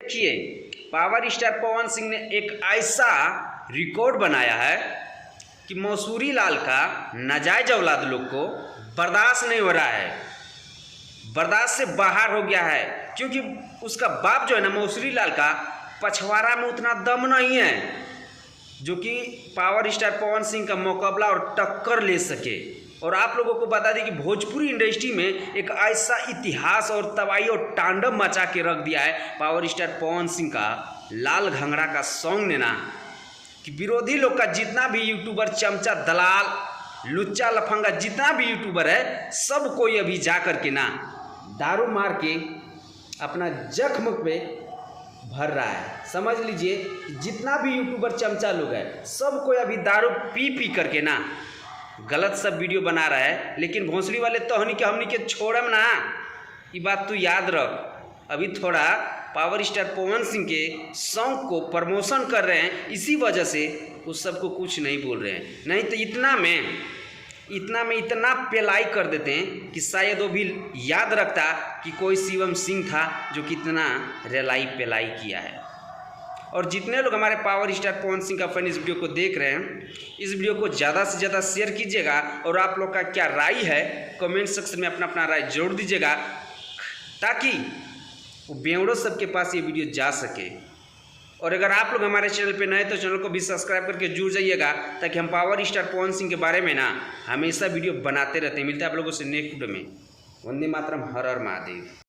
देखिए, power star Pawan Singh ने एक ऐसा रिकॉर्ड बनाया है कि मौसूरी लाल का नाजायज औलाद लोग को बर्दाश्त नहीं हो रहा है, बर्दाश्त से बाहर हो गया है। क्योंकि उसका बाप जो है ना, मौसूरी लाल का पछवाड़ा में उतना दम नहीं है जो कि पावर स्टार पवन सिंह का मुकाबला और टक्कर ले सके। और आप लोगों को बता दें कि भोजपुरी इंडस्ट्री में एक ऐसा इतिहास और तबाही और तांडव मचा के रख दिया है पावर स्टार पवन सिंह का लाल घंगरा का सॉन्ग ने ना, कि विरोधी लोग का जितना भी यूट्यूबर, चमचा, दलाल, लुच्चा, लफंगा, जितना भी यूट्यूबर है, सब कोई अभी जा कर के ना दारू मार के अपना जख्म पे भर रहा है। समझ लीजिए, जितना भी यूट्यूबर, चमचा लोग है, सब कोई अभी दारू पी पी करके ना गलत सब वीडियो बना रहा है। लेकिन भोंसड़ी वाले तो हमनी के छोड़म ना, ये बात तू याद रख। अभी थोड़ा पावर स्टार पवन सिंह के सॉन्ग को प्रमोशन कर रहे हैं, इसी वजह से उस सबको कुछ नहीं बोल रहे हैं। नहीं तो इतना पेलाई कर देते हैं कि शायद वो भी याद रखता कि कोई शिवम सिंह था जो कितना रेलाई पेलाई किया है। और जितने लोग हमारे पावर स्टार पवन सिंह का फैन इस वीडियो को देख रहे हैं, इस वीडियो को ज़्यादा से ज़्यादा शेयर कीजिएगा। और आप लोग का क्या राय है कमेंट सेक्शन में अपना राय जरूर दीजिएगा, ताकि वो बेवड़ों सबके पास ये वीडियो जा सके। और अगर आप लोग हमारे चैनल पे नए तो चैनल को भी सब्सक्राइब करके जुड़ जाइएगा, ताकि हम पावर स्टार पवन सिंह के बारे में ना हमेशा वीडियो बनाते रहते हैं। मिलते हैं आप लोगों से नेक्स्ट वीडियो में। वंदे मातरम, हर हर महादेव।